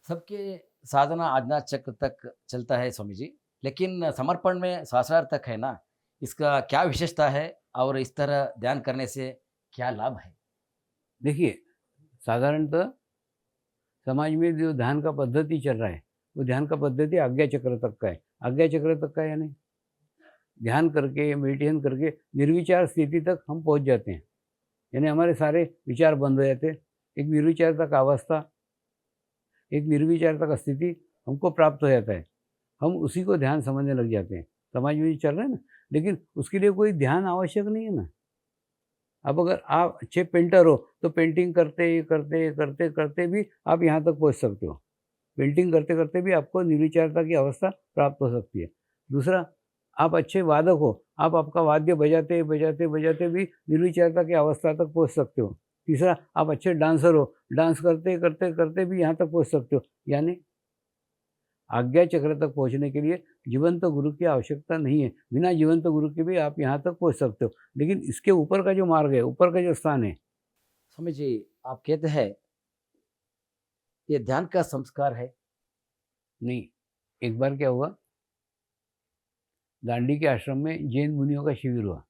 सबके साधना आज्ञा चक्र तक चलता है स्वामी जी, लेकिन समर्पण में शास्त्रार्थ तक है ना, इसका क्या विशेषता है और इस तरह ध्यान करने से क्या लाभ है? देखिए, साधारणतः समाज में जो ध्यान का पद्धति चल रहा है, वो ध्यान का पद्धति आज्ञा चक्र तक का है। आज्ञा चक्र तक का है यानी ध्यान करके, मेडिटेशन करके निर्विचार स्थिति तक हम पहुँच जाते हैं। यानी हमारे सारे विचार बंद हो जाते हैं। एक निर्विचारता का अवस्था, एक निर्विचारता का स्थिति हमको प्राप्त हो जाता है। हम उसी को ध्यान समझने लग जाते हैं। समाज में ये चल रहा है ना, लेकिन उसके लिए कोई ध्यान आवश्यक नहीं है ना। अब अगर आप अच्छे पेंटर हो, तो पेंटिंग करते, करते, करते, करते भी आप यहाँ तक पहुँच सकते हो। पेंटिंग करते-करते भी आपको निर्विचारता की अवस्था प्राप्त हो सकती है। दूसरा, आप अच्छे वादक हो, आप आपका वाद्य बजाते, बजाते, बजाते भी निर्विचारता की अवस्था तक पहुँच सकते हो। तीसरा, आप अच्छे डांसर हो, डांस करते, करते, करते भी यहाँ तक पहुँच सकते हो। यानी आज्ञा चक्र तक पहुँचने के लिए जीवंत गुरु की आवश्यकता नहीं है। बिना जीवंत गुरु के भी आप यहाँ तक पहुँच सकते हो। लेकिन इसके ऊपर का जो मार्ग है, ऊपर का जो स्थान है, स्वामी जी, आप कहते हैं ये ध्यान का संस्कार है। नहीं। एक बार क्या हुआ, दांडी के आश्रम में जैन मुनियों का शिविर हुआ।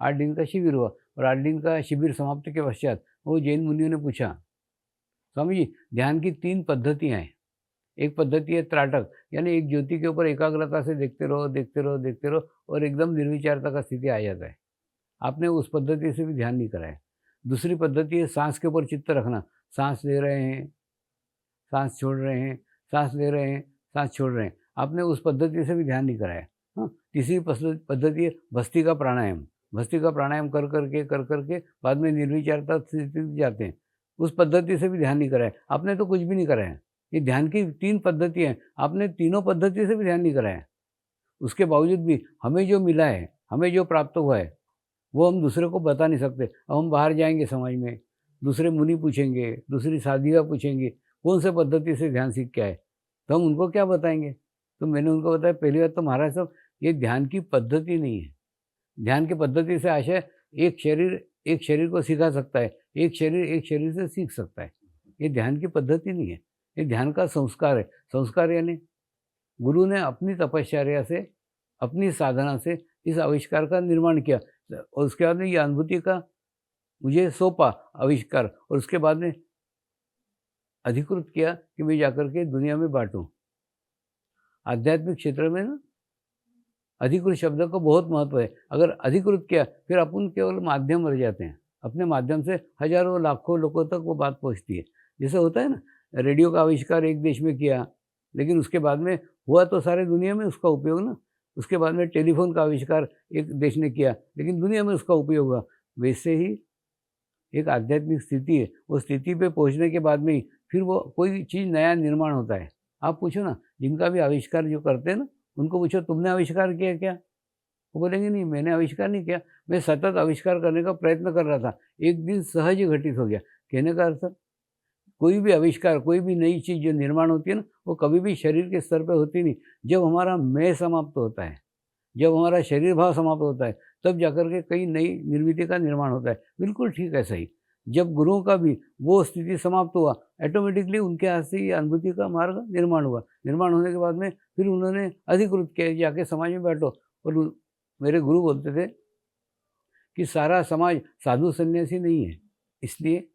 8 दिन का शिविर हुआ और 8 दिन का शिविर समाप्ति के पश्चात वो जैन मुनियों ने पूछा, स्वामी जी, ध्यान की 3 पद्धतियाँ हैं। एक पद्धति है त्राटक, यानी एक ज्योति के ऊपर एकाग्रता से देखते रहो, देखते रहो, देखते रहो और एकदम निर्विचारता का स्थिति आ जाता है। आपने उस पद्धति से भी ध्यान नहीं करा है। दूसरी पद्धति है सांस के ऊपर चित्त रखना। सांस ले रहे हैं, सांस छोड़ रहे हैं, सांस ले रहे हैं, सांस छोड़ रहे हैं। आपने उस पद्धति से भी ध्यान नहीं कराया। हाँ, तीसरी पद्धति है भस्त्रिका प्राणायाम। भस्त्रिका प्राणायाम कर करके बाद में निर्विचारता स्थिति में जाते हैं। उस पद्धति से भी ध्यान नहीं कराया। आपने तो कुछ भी नहीं कराया। ये ध्यान की 3 पद्धतियाँ हैं, आपने तीनों पद्धति से भी ध्यान नहीं कराया। उसके बावजूद भी हमें जो मिला है, हमें जो प्राप्त हुआ है, वो हम दूसरे को बता नहीं सकते। अब हम बाहर जाएँगे समाज में, दूसरे मुनि पूछेंगे, दूसरी साधिका पूछेंगे, कौन से पद्धति से ध्यान सीख के आए? तो हम उनको क्या बताएँगे? तो मैंने उनको बताया, पहली बात तो महाराज साहब, ये ध्यान की पद्धति नहीं है। ध्यान की पद्धति से आशय एक शरीर को सिखा सकता है, एक शरीर से सीख सकता है। ये ध्यान की पद्धति नहीं है, ये ध्यान का संस्कार है। संस्कार यानी गुरु ने अपनी तपश्चर्या से, अपनी साधना से इस आविष्कार का निर्माण किया और उसके बाद में ये अनुभूति का मुझे सौंपा आविष्कार और उसके बाद में अधिकृत किया कि मैं जाकर के दुनिया में बाँटूँ। आध्यात्मिक क्षेत्र में ना अधिकृत शब्द का बहुत महत्व है। अगर अधिकृत किया फिर अपन केवल माध्यम रह जाते हैं। अपने माध्यम से हज़ारों लाखों लोगों तक वो बात पहुँचती है। जैसे होता है ना, रेडियो का आविष्कार एक देश में किया, लेकिन उसके बाद में हुआ तो सारे दुनिया में उसका उपयोग ना। उसके बाद में टेलीफ़ोन का आविष्कार एक देश ने किया, लेकिन दुनिया में उसका उपयोग हुआ। वैसे ही एक आध्यात्मिक स्थिति है, वो स्थिति पे पहुँचने के बाद में ही फिर वो कोई चीज़ नया निर्माण होता है। आप पूछो ना, जिनका भी आविष्कार जो करते हैं ना, उनको पूछो तुमने आविष्कार किया क्या? वो बोलेंगे नहीं, मैंने आविष्कार नहीं किया, मैं सतत आविष्कार करने का प्रयत्न कर रहा था, एक दिन सहज ही घटित हो गया। कहने का अर्थ, कोई भी आविष्कार, कोई भी नई चीज़ जो निर्माण होती है ना, वो कभी भी शरीर के स्तर पे होती नहीं। जब हमारा मैं समाप्त होता है, जब हमारा शरीर भाव समाप्त होता है, तब जाकर के कई नई निर्मिति का निर्माण होता है। बिल्कुल ठीक है, सही। जब गुरुओं का भी वो स्थिति समाप्त हुआ, ऑटोमेटिकली उनके हाथ से ये अनुभूति का मार्ग निर्माण हुआ। निर्माण होने के बाद में फिर उन्होंने अधिकृत किया, जाके समाज में बैठो। और मेरे गुरु बोलते थे कि सारा समाज साधु सन्यासी नहीं है, इसलिए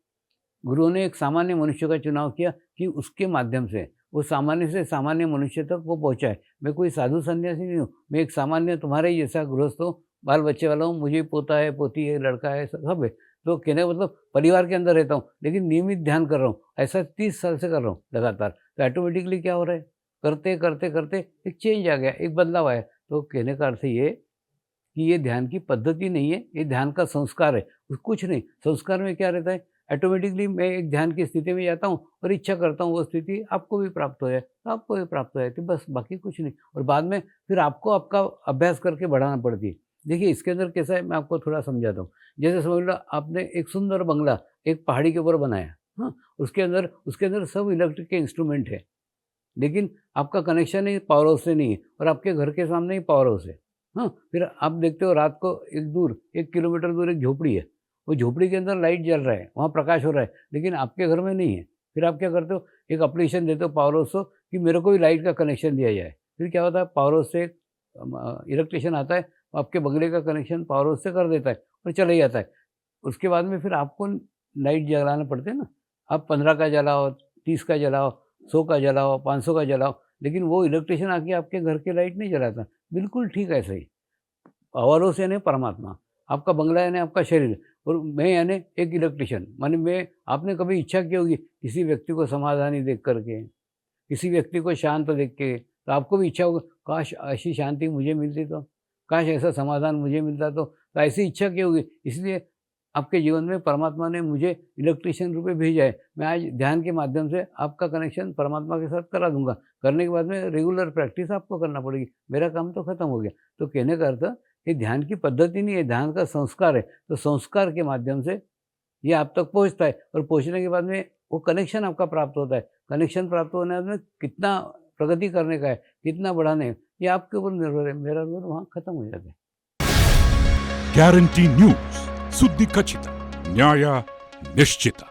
गुरुओं ने एक सामान्य मनुष्य का चुनाव किया कि उसके माध्यम से वो सामान्य से सामान्य मनुष्य तक वो पहुँचाए। मैं कोई साधु सन्यासी नहीं हूँ, मैं एक सामान्य तुम्हारे ही जैसा गृहस्थ हूँ, बाल बच्चे वाला हूँ, मुझे पोता है, पोती है, लड़का है, सब है। तो कहने का मतलब परिवार के अंदर रहता हूँ, लेकिन नियमित ध्यान कर रहा हूँ। ऐसा 30 साल से कर रहा हूँ लगातार। तो ऑटोमेटिकली क्या हो रहा है, करते करते करते एक चेंज आ गया, एक बदलाव आया। तो कहने का अर्थ ये कि ये ध्यान की पद्धति नहीं है, ये ध्यान का संस्कार है। कुछ नहीं, संस्कार में क्या रहता है, ऑटोमेटिकली मैं एक ध्यान की स्थिति में जाता हूँ और इच्छा करता हूँ वो स्थिति आपको भी प्राप्त हो जाए, तो आपको भी प्राप्त हो जाती है, बस बाकी कुछ नहीं। और बाद में फिर आपको आपका अभ्यास करके बढ़ाना पड़ती है। देखिए, इसके अंदर कैसा है, मैं आपको थोड़ा समझाता हूँ। जैसे समझ लो आपने एक सुंदर बंगला एक पहाड़ी के ऊपर बनाया, हाँ, उसके अंदर सब इलेक्ट्रिक के इंस्ट्रूमेंट है, लेकिन आपका कनेक्शन ही पावर हाउस से नहीं है और आपके घर के सामने ही पावर हाउस है। हाँ, फिर आप देखते हो रात को एक दूर 1 किलोमीटर दूर एक झोपड़ी है, वो झोपड़ी के अंदर लाइट जल रहा है, वहाँ प्रकाश हो रहा है, लेकिन आपके घर में नहीं है। फिर आप क्या करते हो, एक एप्लीकेशन देते हो पावर हाउस को कि मेरे को भी लाइट का कनेक्शन दिया जाए। फिर क्या होता है, पावर हाउस से इलेक्ट्रिशियन आता है, आपके बंगले का कनेक्शन पावर हाउस से कर देता है और चले जाता है। उसके बाद में फिर आपको लाइट जलाना पड़ते हैं ना, आप 15 का जलाओ, 30 का जलाओ, 100 का जलाओ, 500 का जलाओ, लेकिन वो इलेक्ट्रिशियन आके आपके घर की लाइट नहीं जलाता। बिल्कुल ठीक है, ऐसे ही पावर हाउस यानी परमात्मा, आपका बंगला यानी आपका शरीर, और मैं यानी एक इलेक्ट्रिशियन। माने मैं, आपने कभी इच्छा की होगी किसी व्यक्ति को समाधानी देख करके, किसी व्यक्ति को शांत देख के, तो आपको भी इच्छा होगी काश ऐसी शांति मुझे मिलती, तो काश ऐसा समाधान मुझे मिलता, तो ऐसी इच्छा की होगी। इसलिए आपके जीवन में परमात्मा ने मुझे इलेक्ट्रिशियन रूप में भेजा है। मैं आज ध्यान के माध्यम से आपका कनेक्शन परमात्मा के साथ करा दूंगा। करने के बाद में रेगुलर प्रैक्टिस आपको करना पड़ेगी, मेरा काम तो खत्म हो गया। तो कहने का अर्थ, ये ध्यान की पद्धति नहीं है, ध्यान का संस्कार है। तो संस्कार के माध्यम से ये आप तक पहुँचता है, और पहुँचने के बाद में वो कनेक्शन आपका प्राप्त होता है। कनेक्शन प्राप्त होने में कितना प्रगति करने का है, कितना बढ़ाने है, ये आपके ऊपर निर्भर है। मेरा निर्भर वहाँ खत्म हो जाता है। ಗ್ಯಾರಂಟಿ ನ್ಯೂಸ್, ಸುದ್ದಿ ಖಚಿತ, ನ್ಯಾಯ ನಿಶ್ಚಿತ.